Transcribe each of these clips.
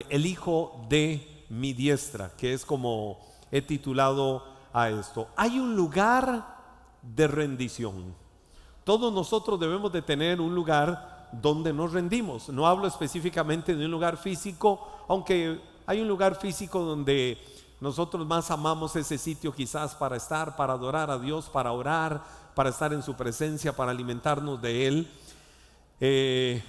el hijo de mi diestra, que es como he titulado a esto. Hay un lugar de rendición. Todos nosotros debemos de tener un lugar donde nos rendimos. No hablo específicamente de un lugar físico, aunque hay un lugar físico donde nosotros más amamos ese sitio quizás para estar, para adorar a Dios, para orar, para estar en su presencia, para alimentarnos de Él.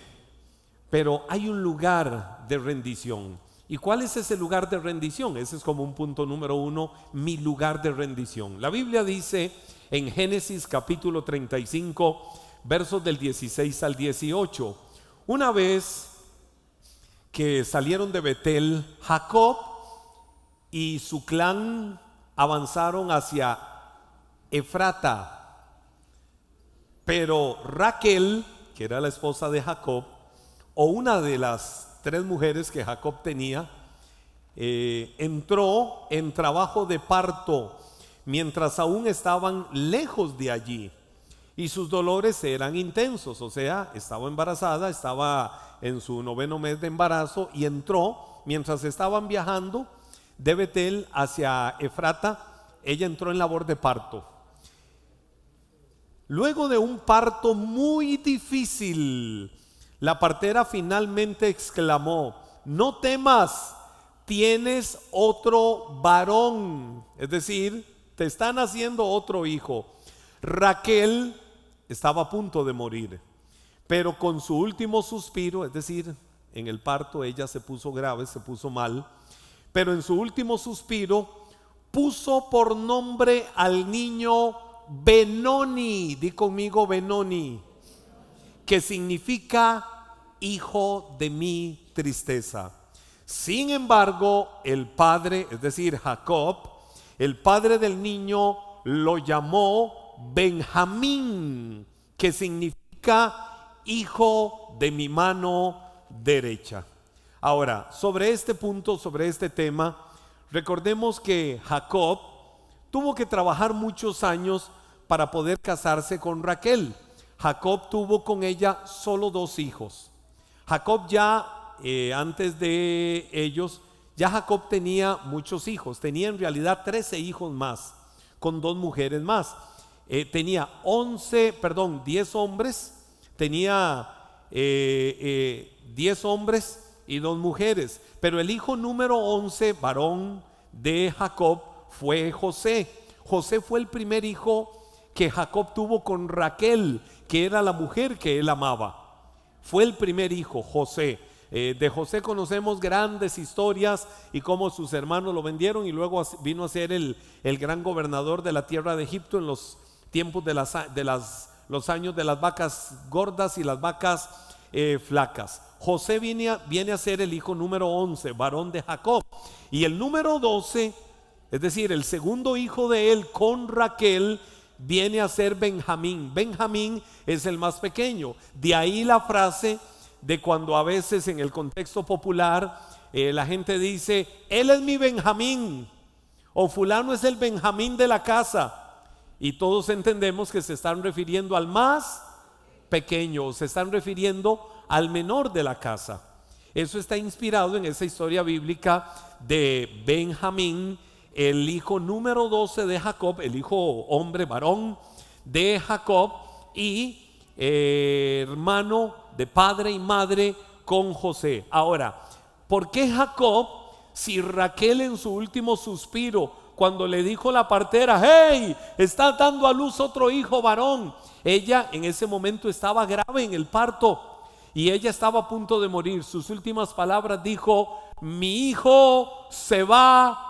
Pero hay un lugar de rendición. ¿Y cuál es ese lugar de rendición? Ese es como un punto número uno, mi lugar de rendición. La Biblia dice en Génesis capítulo 35, versos del 16 al 18. Una vez que salieron de Betel, Jacob y su clan avanzaron hacia Efrata. Pero Raquel, que era la esposa de Jacob, o una de las tres mujeres que Jacob tenía, entró en trabajo de parto mientras aún estaban lejos de allí, y sus dolores eran intensos. O sea, estaba embarazada, estaba en su 9º mes de embarazo, y entró mientras estaban viajando de Betel hacia Efrata. Ella entró en labor de parto. Luego de un parto muy difícil, la partera finalmente exclamó: no temas, tienes otro varón. Es decir, te están haciendo otro hijo. Raquel estaba a punto de morir, pero con su último suspiro, es decir, en el parto ella se puso grave, se puso mal, pero en su último suspiro puso por nombre al niño Benoni. Di conmigo Benoni, que significa hijo de mi tristeza. Sin embargo, el padre, es decir, Jacob, el padre del niño, lo llamó Benjamín, que significa hijo de mi mano derecha. Ahora, sobre este punto, sobre este tema, recordemos que Jacob tuvo que trabajar muchos años para poder casarse con Raquel. Jacob tuvo con ella solo 2 hijos. Jacob ya, antes de ellos, ya Jacob tenía muchos hijos. Tenía en realidad 13 hijos más, con 2 mujeres más. Tenía 10 hombres. Tenía 10 hombres y 2 mujeres. Pero el hijo número 11, varón de Jacob, fue José. José fue el primer hijo que Jacob tuvo con Raquel, que era la mujer que él amaba. Fue el primer hijo, José. De José conocemos grandes historias y cómo sus hermanos lo vendieron, y luego vino a ser el gran gobernador de la tierra de Egipto en los tiempos de los años de las vacas gordas y las vacas flacas. José viene a ser el hijo número 11, varón de Jacob. Y el número 12, es decir, el segundo hijo de él con Raquel, viene a ser Benjamín. Benjamín es el más pequeño. De ahí la frase de cuando a veces en el contexto popular la gente dice: él es mi Benjamín, o fulano es el Benjamín de la casa. Y todos entendemos que se están refiriendo al más pequeño, o se están refiriendo al menor de la casa. Eso está inspirado en esa historia bíblica de Benjamín, el hijo número 12 de Jacob, el hijo hombre, varón de Jacob, y hermano de padre y madre con José. Ahora, ¿por qué Jacob, si Raquel en su último suspiro, cuando le dijo la partera: hey, está dando a luz otro hijo varón, ella en ese momento estaba grave en el parto y ella estaba a punto de morir? Sus últimas palabras dijo: mi hijo se va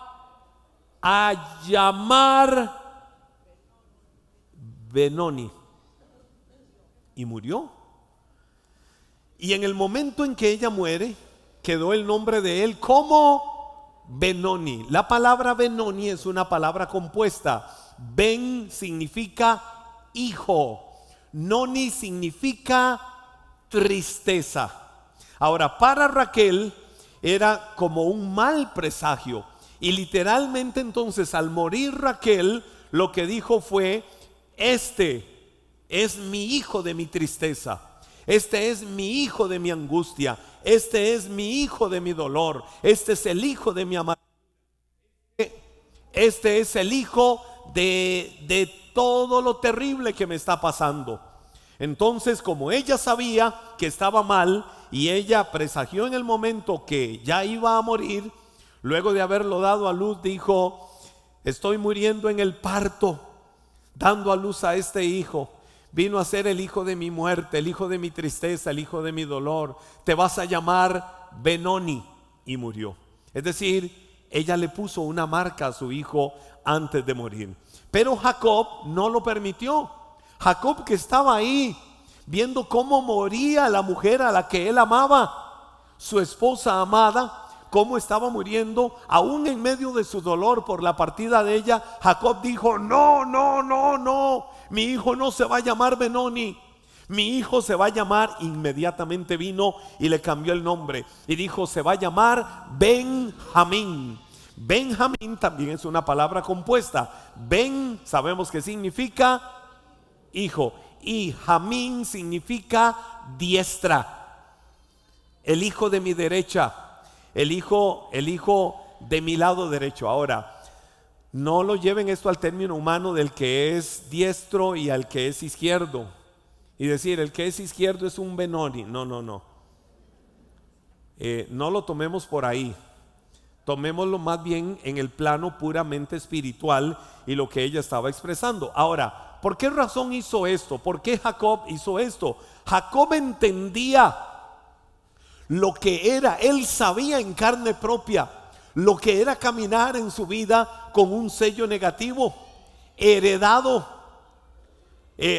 a llamar Benoni. Y murió. Y en el momento en que ella muere, quedó el nombre de él como Benoni. La palabra Benoni es una palabra compuesta. Ben significa hijo, Noni significa tristeza. Ahora, para Raquel era como un mal presagio. Y literalmente entonces, al morir Raquel, lo que dijo fue: este es mi hijo de mi tristeza. Este es mi hijo de mi angustia, este es mi hijo de mi dolor, este es el hijo de mi amargura, este es el hijo de todo lo terrible que me está pasando. Entonces, como ella sabía que estaba mal y ella presagió en el momento que ya iba a morir, luego de haberlo dado a luz, dijo: estoy muriendo en el parto, dando a luz a este hijo. Vino a ser el hijo de mi muerte, el hijo de mi tristeza, el hijo de mi dolor. Te vas a llamar Benoni. Y murió. Es decir, ella le puso una marca a su hijo antes de morir. Pero Jacob no lo permitió. Jacob, que estaba ahí viendo cómo moría la mujer a la que él amaba, su esposa amada, cómo estaba muriendo, aún en medio de su dolor por la partida de ella, Jacob dijo: no, no, no, no, mi hijo no se va a llamar Benoni, mi hijo se va a llamar. Inmediatamente vino y le cambió el nombre y dijo: se va a llamar Benjamín. Benjamín también es una palabra compuesta. Ben sabemos que significa hijo, y Jamín significa diestra, el hijo de mi derecha, el hijo de mi lado derecho. Ahora, no lo lleven esto al término humano del que es diestro y al que es izquierdo, y decir el que es izquierdo es un Benoni. No, no, no. No lo tomemos por ahí. Tomémoslo más bien en el plano puramente espiritual y lo que ella estaba expresando. Ahora, ¿por qué razón hizo esto? ¿Por qué Jacob hizo esto? Jacob entendía lo que era, él sabía en carne propia lo que era caminar en su vida con un sello negativo, heredado.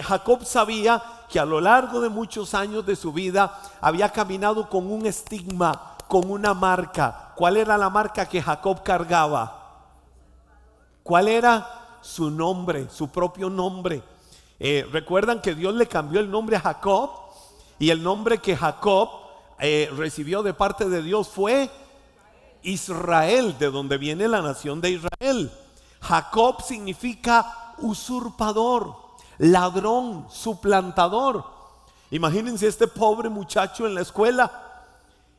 Jacob sabía que a lo largo de muchos años de su vida había caminado con un estigma, con una marca. ¿Cuál era la marca que Jacob cargaba? ¿Cuál era? Su nombre, su propio nombre. Recuerdan que Dios le cambió el nombre a Jacob, y el nombre que Jacob recibió de parte de Dios fue Israel, de donde viene la nación de Israel. Jacob significa usurpador, ladrón, suplantador. Imagínense este pobre muchacho en la escuela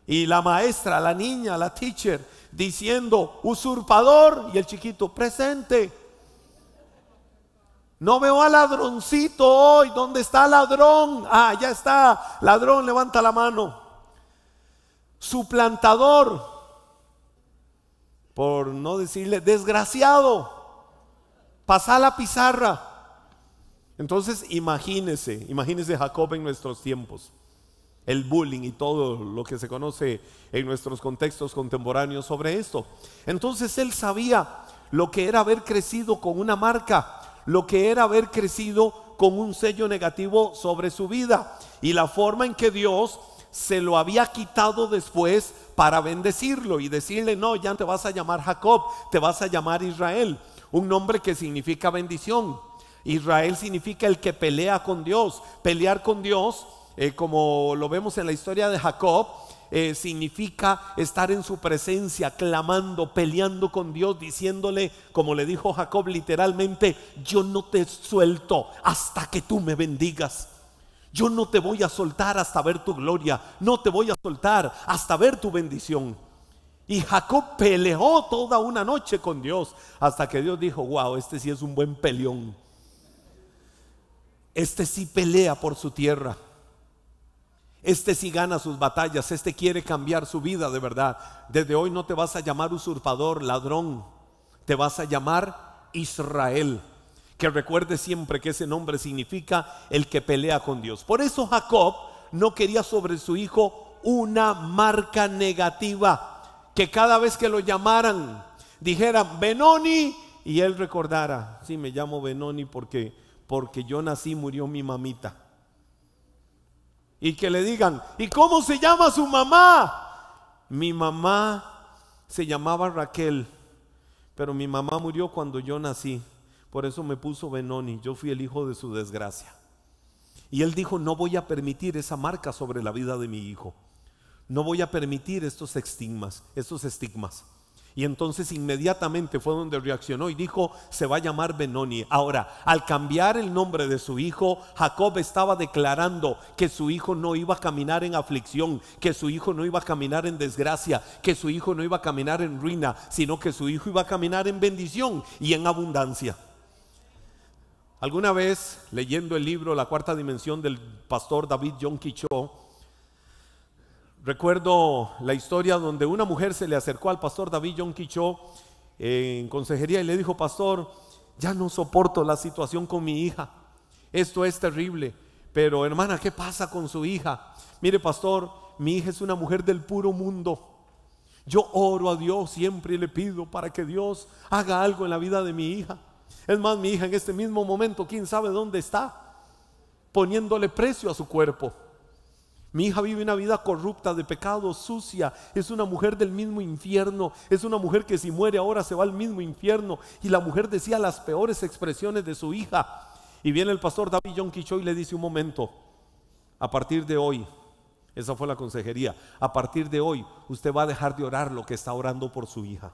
y la maestra, la niña, la teacher diciendo: usurpador, y el chiquito: presente. No veo al ladroncito hoy. ¿Dónde está el ladrón? Ah, ya está. Ladrón, levanta la mano. Suplantador, por no decirle desgraciado. Pasa la pizarra. Entonces imagínese Jacob en nuestros tiempos, el bullying y todo lo que se conoce en nuestros contextos contemporáneos sobre esto. Entonces él sabía lo que era haber crecido con una marca, lo que era haber crecido con un sello negativo sobre su vida, y la forma en que Dios se lo había quitado después para bendecirlo y decirle: no, ya no te vas a llamar Jacob, te vas a llamar Israel, un nombre que significa bendición. Israel significa el que pelea con Dios. Pelear con Dios, como lo vemos en la historia de Jacob, significa estar en su presencia, clamando, peleando con Dios, diciéndole, como le dijo Jacob literalmente: yo no te suelto hasta que tú me bendigas. Yo no te voy a soltar hasta ver tu gloria, no te voy a soltar hasta ver tu bendición. Y Jacob peleó toda una noche con Dios, hasta que Dios dijo: wow, este sí es un buen peleón, este sí pelea por su tierra, este sí gana sus batallas, este quiere cambiar su vida de verdad. Desde hoy no te vas a llamar usurpador, ladrón, te vas a llamar Israel. Que recuerde siempre que ese nombre significa el que pelea con Dios. Por eso Jacob no quería sobre su hijo una marca negativa, que cada vez que lo llamaran dijeran Benoni, y él recordara: sí, me llamo Benoni porque yo nací, murió mi mamita. Y que le digan: ¿y cómo se llama su mamá? Mi mamá se llamaba Raquel, pero mi mamá murió cuando yo nací, por eso me puso Benoni, yo fui el hijo de su desgracia. Y él dijo: no voy a permitir esa marca sobre la vida de mi hijo, no voy a permitir estos estigmas. Y entonces inmediatamente fue donde reaccionó y dijo: se va a llamar Benoni. Ahora, al cambiar el nombre de su hijo, Jacob estaba declarando que su hijo no iba a caminar en aflicción, que su hijo no iba a caminar en desgracia, que su hijo no iba a caminar en ruina, sino que su hijo iba a caminar en bendición y en abundancia. Alguna vez, leyendo el libro La Cuarta Dimensión del pastor David Yonki Cho, recuerdo la historia donde una mujer se le acercó al pastor David Yonki Cho en consejería y le dijo: pastor, ya no soporto la situación con mi hija, esto es terrible, pero hermana, ¿qué pasa con su hija? Mire, pastor, mi hija es una mujer del puro mundo. Yo oro a Dios siempre y le pido para que Dios haga algo en la vida de mi hija. Es más, mi hija en este mismo momento, quién sabe dónde está, poniéndole precio a su cuerpo. Mi hija vive una vida corrupta, de pecado, sucia. Es una mujer del mismo infierno. Es una mujer que si muere ahora se va al mismo infierno. Y la mujer decía las peores expresiones de su hija. Y viene el pastor David Yonki Cho y le dice: un momento, a partir de hoy, esa fue la consejería, a partir de hoy usted va a dejar de orar lo que está orando por su hija.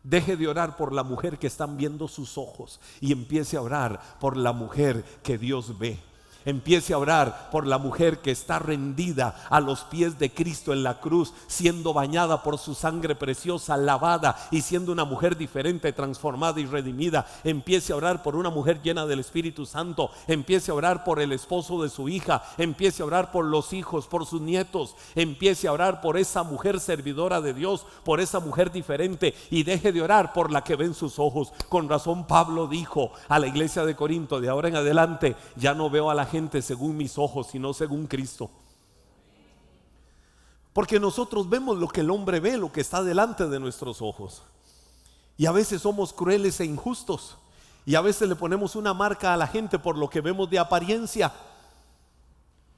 Deje de orar por la mujer que están viendo sus ojos y empiece a orar por la mujer que Dios ve. Empiece a orar por la mujer que está rendida a los pies de Cristo en la cruz, siendo bañada por su sangre preciosa, lavada y siendo una mujer diferente, transformada y redimida. Empiece a orar por una mujer llena del Espíritu Santo. Empiece a orar por el esposo de su hija. Empiece a orar por los hijos, por sus nietos. Empiece a orar por esa mujer servidora de Dios, por esa mujer diferente, y deje de orar por la que ven sus ojos. Con razón Pablo dijo a la iglesia de Corinto: de ahora en adelante ya no veo a la gente según mis ojos, sino según Cristo. Porque nosotros vemos lo que el hombre ve, lo que está delante de nuestros ojos. Y a veces somos crueles e injustos. Y a veces le ponemos una marca a la gente por lo que vemos de apariencia.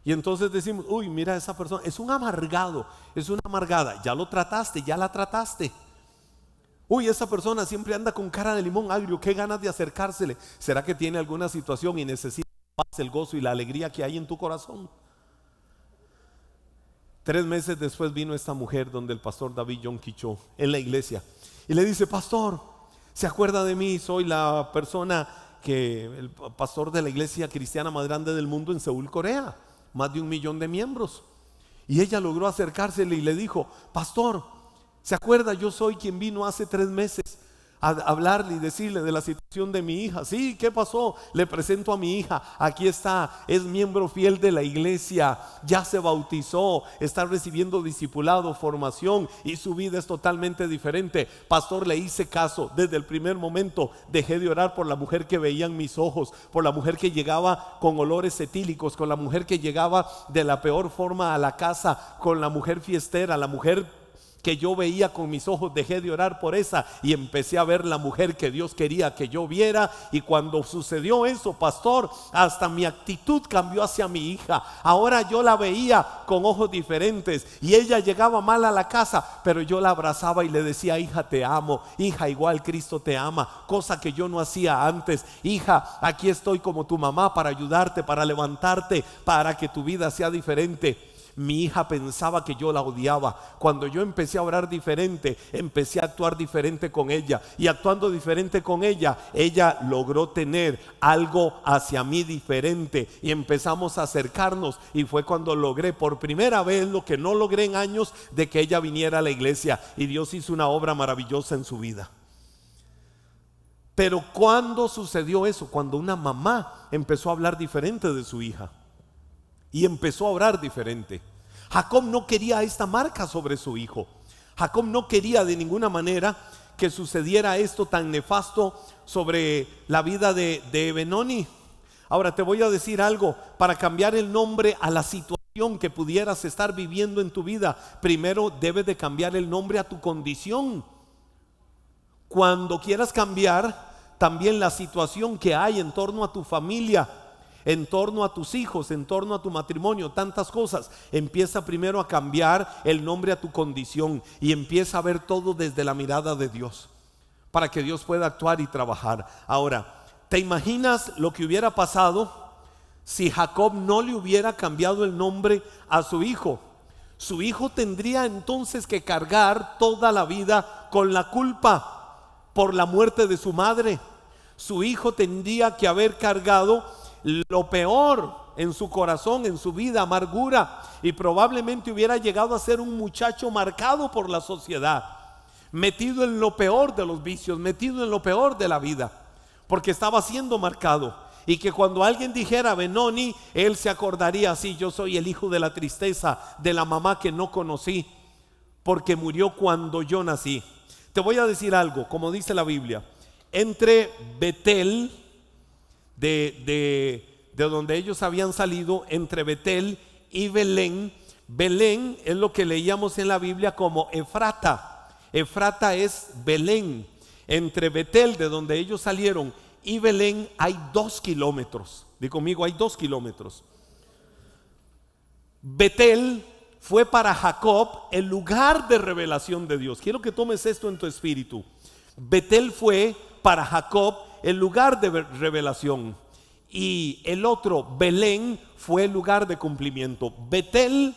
Y entonces decimos: uy, mira, esa persona es un amargado, es una amargada. Ya lo trataste, ya la trataste. Uy, esa persona siempre anda con cara de limón agrio, qué ganas de acercársele. ¿Será que tiene alguna situación y necesita el gozo y la alegría que hay en tu corazón? 3 meses después vino esta mujer donde el pastor David Yonki Cho en la iglesia y le dice: pastor, ¿se acuerda de mí? Soy la persona el pastor de la iglesia cristiana más grande del mundo en Seúl, Corea, más de 1 millón de miembros. Y ella logró acercársele y le dijo: pastor, ¿se acuerda? Yo soy quien vino hace 3 meses a hablarle y decirle de la situación de mi hija. Sí, ¿qué pasó? Le presento a mi hija, aquí está, es miembro fiel de la iglesia, ya se bautizó, está recibiendo discipulado, formación, y su vida es totalmente diferente. Pastor, le hice caso desde el primer momento. Dejé de orar por la mujer que veía en mis ojos, por la mujer que llegaba con olores etílicos, con la mujer que llegaba de la peor forma a la casa, con la mujer fiestera, la mujer que yo veía con mis ojos. Dejé de orar por esa y empecé a ver la mujer que Dios quería que yo viera. Y cuando sucedió eso, pastor, hasta mi actitud cambió hacia mi hija. Ahora yo la veía con ojos diferentes y ella llegaba mal a la casa, pero yo la abrazaba y le decía: hija, te amo, hija, igual Cristo te ama, cosa que yo no hacía antes. Hija, aquí estoy como tu mamá para ayudarte, para levantarte, para que tu vida sea diferente. Mi hija pensaba que yo la odiaba. Cuando yo empecé a orar diferente, empecé a actuar diferente con ella, y actuando diferente con ella, ella logró tener algo hacia mí diferente y empezamos a acercarnos. Y fue cuando logré por primera vez lo que no logré en años, de que ella viniera a la iglesia, y Dios hizo una obra maravillosa en su vida. Pero ¿cuándo sucedió eso? Cuando una mamá empezó a hablar diferente de su hija y empezó a orar diferente. Jacob no quería esta marca sobre su hijo. Jacob no quería de ninguna manera que sucediera esto tan nefasto sobre la vida de Benoni. Ahora te voy a decir algo: para cambiar el nombre a la situación que pudieras estar viviendo en tu vida, primero debes de cambiar el nombre a tu condición. Cuando quieras cambiar también la situación que hay en torno a tu familia, en torno a tus hijos, en torno a tu matrimonio, tantas cosas, empieza primero a cambiar el nombre a tu condición y empieza a ver todo desde la mirada de Dios, para que Dios pueda actuar y trabajar. Ahora, ¿te imaginas lo que hubiera pasado si Jacob no le hubiera cambiado el nombre a su hijo? Su hijo tendría entonces que cargar toda la vida con la culpa por la muerte de su madre. Su hijo tendría que haber cargado lo peor en su corazón, en su vida, amargura, y probablemente hubiera llegado a ser un muchacho marcado por la sociedad, metido en lo peor de los vicios, metido en lo peor de la vida, porque estaba siendo marcado. Y que cuando alguien dijera Benoni, él se acordaría así: yo soy el hijo de la tristeza de la mamá que no conocí, porque murió cuando yo nací. Te voy a decir algo, como dice la Biblia, entre Betel, de donde ellos habían salido, entre Betel y Belén. Belén es lo que leíamos en la Biblia como Efrata. Efrata es Belén. Entre Betel, de donde ellos salieron, y Belén hay 2 kilómetros. Di conmigo, hay 2 kilómetros. Betel fue para Jacob el lugar de revelación de Dios. Quiero que tomes esto en tu espíritu. Betel fue para Jacob el lugar de revelación, y el otro, Belén, fue el lugar de cumplimiento. Betel,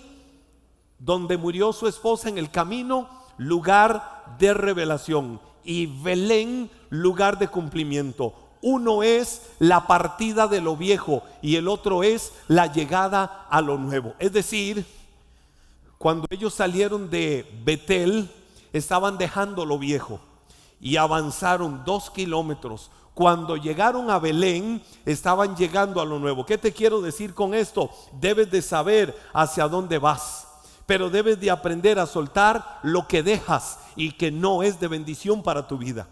donde murió su esposa en el camino, lugar de revelación, y Belén, lugar de cumplimiento. Uno es la partida de lo viejo y el otro es la llegada a lo nuevo. Es decir, cuando ellos salieron de Betel, estaban dejando lo viejo y avanzaron 2 kilómetros. Cuando llegaron a Belén, estaban llegando a lo nuevo. ¿Qué te quiero decir con esto? Debes de saber hacia dónde vas, pero debes de aprender a soltar lo que dejas y que no es de bendición para tu vida.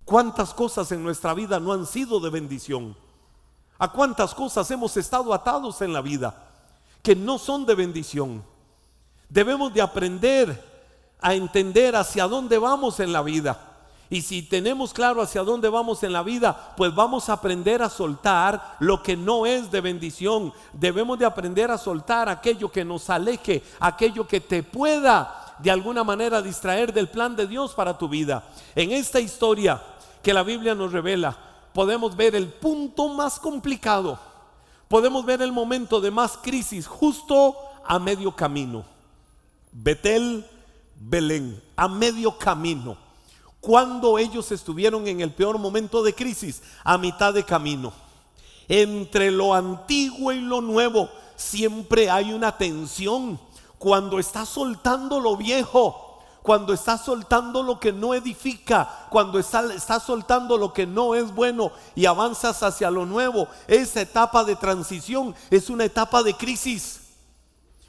¿Cuántas cosas en nuestra vida no han sido de bendición? ¿A cuántas cosas hemos estado atados en la vida que no son de bendición? Debemos de aprender a entender hacia dónde vamos en la vida. Y si tenemos claro hacia dónde vamos en la vida, pues vamos a aprender a soltar lo que no es de bendición. Debemos de aprender a soltar aquello que nos aleje, aquello que te pueda de alguna manera distraer del plan de Dios para tu vida. En esta historia que la Biblia nos revela, podemos ver el punto más complicado, podemos ver el momento de más crisis justo a medio camino. Betel, Belén, a medio camino. Cuando ellos estuvieron en el peor momento de crisis, a mitad de camino. Entre lo antiguo y lo nuevo siempre hay una tensión. Cuando estás soltando lo viejo, cuando estás soltando lo que no edifica, cuando estás soltando lo que no es bueno y avanzas hacia lo nuevo, esa etapa de transición es una etapa de crisis.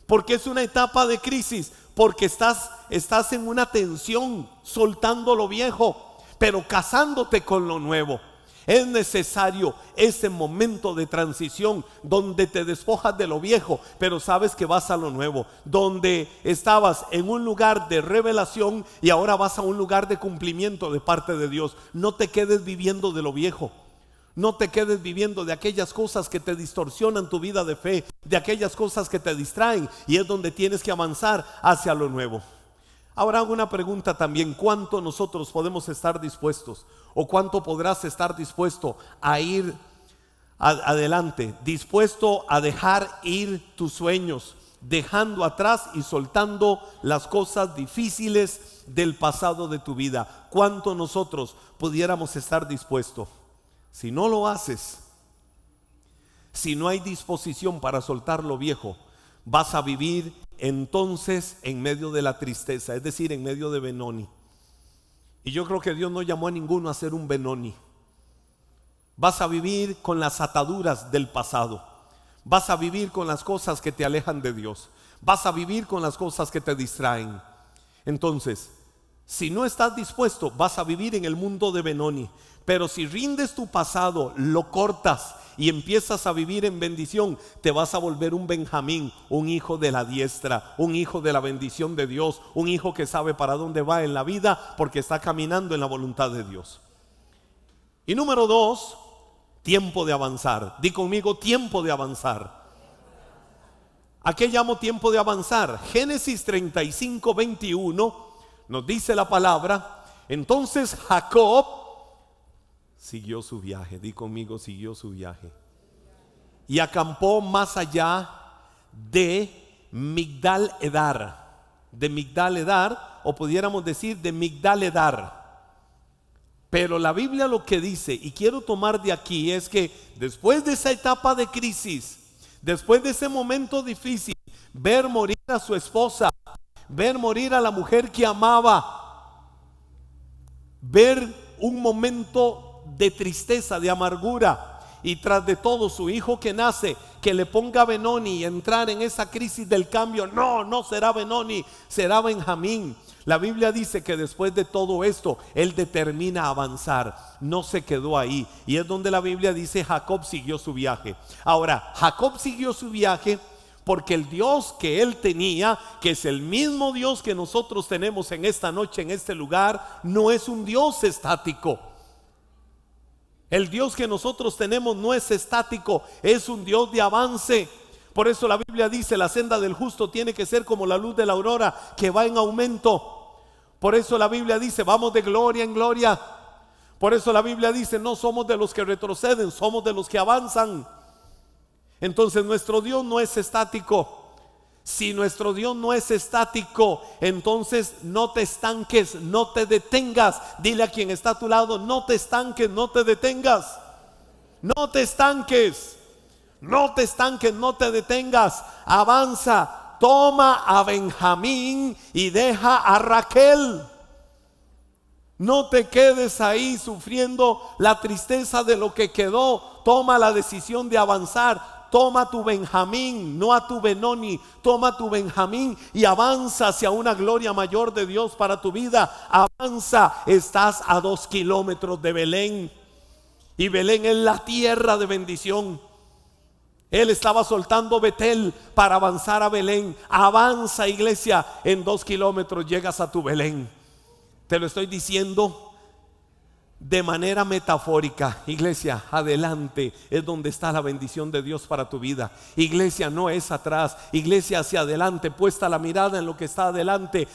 ¿Por qué es una etapa de crisis? Porque estás en una tensión, soltando lo viejo, pero casándote con lo nuevo. Es necesario ese momento de transición donde te despojas de lo viejo, pero sabes que vas a lo nuevo, donde estabas en un lugar de revelación y ahora vas a un lugar de cumplimiento de parte de Dios. No te quedes viviendo de lo viejo. No te quedes viviendo de aquellas cosas que te distorsionan tu vida de fe, de aquellas cosas que te distraen, y es donde tienes que avanzar hacia lo nuevo. Ahora hago una pregunta también: ¿cuánto nosotros podemos estar dispuestos, o cuánto podrás estar dispuesto a ir adelante, dispuesto a dejar ir tus sueños, dejando atrás y soltando las cosas difíciles del pasado de tu vida? ¿Cuánto nosotros pudiéramos estar dispuestos? Si no lo haces, si no hay disposición para soltar lo viejo, vas a vivir entonces en medio de la tristeza, es decir, en medio de Benoni. Y yo creo que Dios no llamó a ninguno a ser un Benoni. Vas a vivir con las ataduras del pasado, vas a vivir con las cosas que te alejan de Dios, vas a vivir con las cosas que te distraen. Entonces, si no estás dispuesto, vas a vivir en el mundo de Benoni. Pero si rindes tu pasado, lo cortas y empiezas a vivir en bendición, te vas a volver un Benjamín, un hijo de la diestra, un hijo de la bendición de Dios, un hijo que sabe para dónde va en la vida porque está caminando en la voluntad de Dios. Y número 2, tiempo de avanzar. Di conmigo, tiempo de avanzar. ¿A qué llamo tiempo de avanzar? Génesis 35, 21 nos dice la palabra: entonces Jacob siguió su viaje. Di conmigo, siguió su viaje. Y acampó más allá de Migdal Edar. de Migdaledar, o pudiéramos decir de Migdaledar. Pero la Biblia lo que dice, y quiero tomar de aquí, es que después de esa etapa de crisis, después de ese momento difícil, ver morir a su esposa, ver morir a la mujer que amaba, ver un momento de tristeza, de amargura, y tras de todo su hijo que nace, que le ponga Benoni, y entrar en esa crisis del cambio. No, no será Benoni, será Benjamín. La Biblia dice que después de todo esto, él determina avanzar, no se quedó ahí. Y es donde la Biblia dice: Jacob siguió su viaje. Ahora, Jacob siguió su viaje porque el Dios que él tenía, que es el mismo Dios que nosotros tenemos en esta noche, en este lugar, no es un Dios estático. El Dios que nosotros tenemos no es estático, es un Dios de avance. Por eso la Biblia dice: la senda del justo tiene que ser como la luz de la aurora, que va en aumento. Por eso la Biblia dice: vamos de gloria en gloria. Por eso la Biblia dice: no somos de los que retroceden, somos de los que avanzan. Entonces nuestro Dios no es estático. Si nuestro Dios no es estático, entonces no te estanques, no te detengas. Dile a quien está a tu lado: no te estanques, no te detengas. No te estanques. No te estanques, no te detengas, avanza, toma a Benjamín y deja a Raquel. No te quedes ahí sufriendo la tristeza de lo que quedó. Toma la decisión de avanzar. Toma tu Benjamín, no a tu Benoni. Toma tu Benjamín y avanza hacia una gloria mayor de Dios para tu vida. Avanza, estás a 2 kilómetros de Belén, y Belén es la tierra de bendición. Él estaba soltando Betel para avanzar a Belén. Avanza, iglesia, en 2 kilómetros llegas a tu Belén. Te lo estoy diciendo de manera metafórica. Iglesia, adelante es donde está la bendición de Dios para tu vida. Iglesia, no es atrás. Iglesia, hacia adelante, puesta la mirada en lo que está adelante,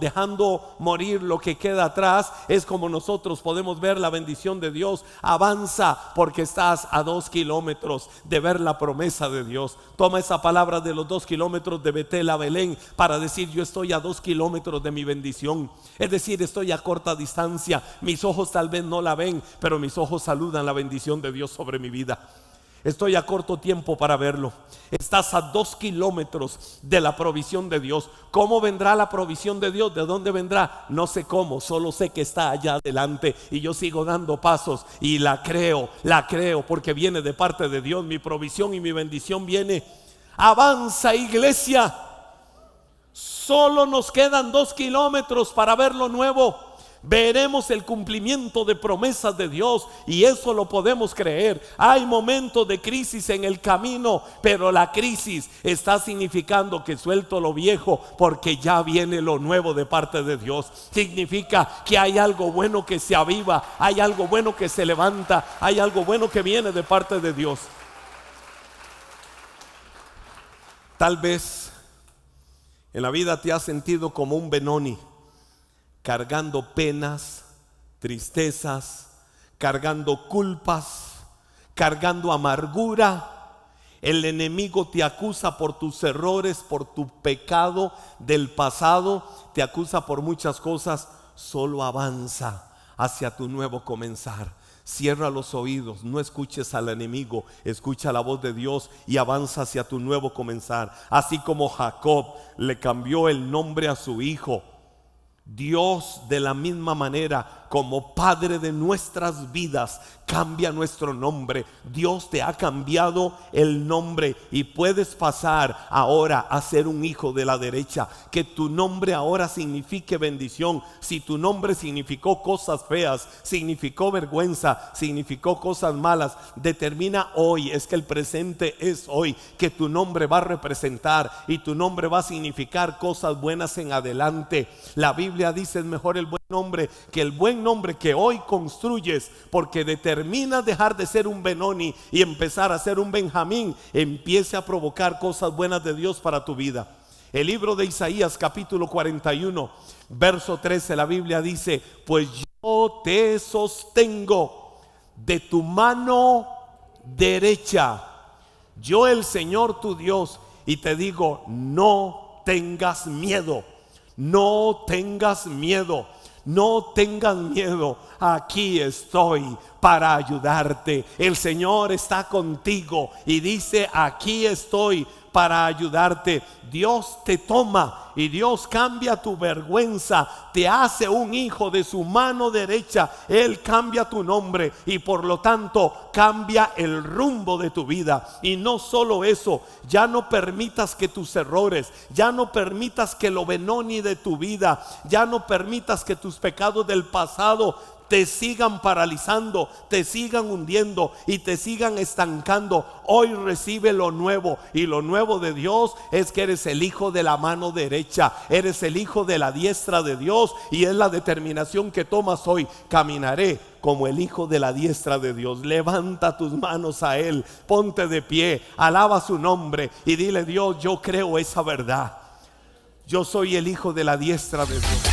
dejando morir lo que queda atrás. Es como nosotros podemos ver la bendición de Dios. Avanza, porque estás a 2 kilómetros de ver la promesa de Dios. Toma esa palabra de los 2 kilómetros de Betel a Belén para decir: yo estoy a 2 kilómetros de mi bendición. Es decir, estoy a corta distancia. Mis ojos tal vez no la ven, pero mis ojos saludan la bendición de Dios sobre mi vida. Estoy a corto tiempo para verlo. Estás a 2 kilómetros de la provisión de Dios. ¿Cómo vendrá la provisión de Dios? ¿De dónde vendrá? No sé cómo, solo sé que está allá adelante, y yo sigo dando pasos y la creo porque viene de parte de Dios. Mi provisión y mi bendición viene. Avanza, iglesia. Solo nos quedan 2 kilómetros para ver lo nuevo. Veremos el cumplimiento de promesas de Dios, y eso lo podemos creer. Hay momentos de crisis en el camino, pero la crisis está significando que suelto lo viejo, porque ya viene lo nuevo de parte de Dios. Significa que hay algo bueno que se aviva, hay algo bueno que se levanta, hay algo bueno que viene de parte de Dios. Tal vez en la vida te has sentido como un Benoni, cargando penas, tristezas, cargando culpas, cargando amargura. El enemigo te acusa por tus errores, por tu pecado del pasado, te acusa por muchas cosas. Solo avanza hacia tu nuevo comenzar. Cierra los oídos, no escuches al enemigo, escucha la voz de Dios y avanza hacia tu nuevo comenzar. Así como Jacob le cambió el nombre a su hijo, Dios de la misma manera, como Padre de nuestras vidas, cambia nuestro nombre. Dios te ha cambiado el nombre y puedes pasar ahora a ser un hijo de la derecha. Que tu nombre ahora signifique bendición. Si tu nombre significó cosas feas, significó vergüenza, significó cosas malas, determina hoy, es que el presente es hoy, que tu nombre va a representar y tu nombre va a significar cosas buenas en adelante. La Biblia dice: es mejor el buen nombre que el buen nombre que hoy construyes, porque determinas dejar de ser un Benoni y empezar a ser un Benjamín. Empiece a provocar cosas buenas de Dios para tu vida. El libro de Isaías capítulo 41 verso 13, la Biblia dice: pues yo te sostengo de tu mano derecha, yo el Señor tu Dios, y te digo: no tengas miedo, no tengas miedo, no tengas miedo. Aquí estoy para ayudarte. El Señor está contigo y dice: aquí estoy para ayudarte. Dios te toma y Dios cambia tu vergüenza, te hace un hijo de su mano derecha. Él cambia tu nombre y por lo tanto cambia el rumbo de tu vida. Y no solo eso, ya no permitas que tus errores, ya no permitas que lo benoni de tu vida, ya no permitas que tus pecados del pasado te sigan paralizando, te sigan hundiendo y te sigan estancando. Hoy recibe lo nuevo, y lo nuevo de Dios es que eres el hijo de la mano derecha, eres el hijo de la diestra de Dios, y es la determinación que tomas hoy: caminaré como el hijo de la diestra de Dios. Levanta tus manos a Él, ponte de pie, alaba su nombre y dile: Dios, yo creo esa verdad, yo soy el hijo de la diestra de Dios.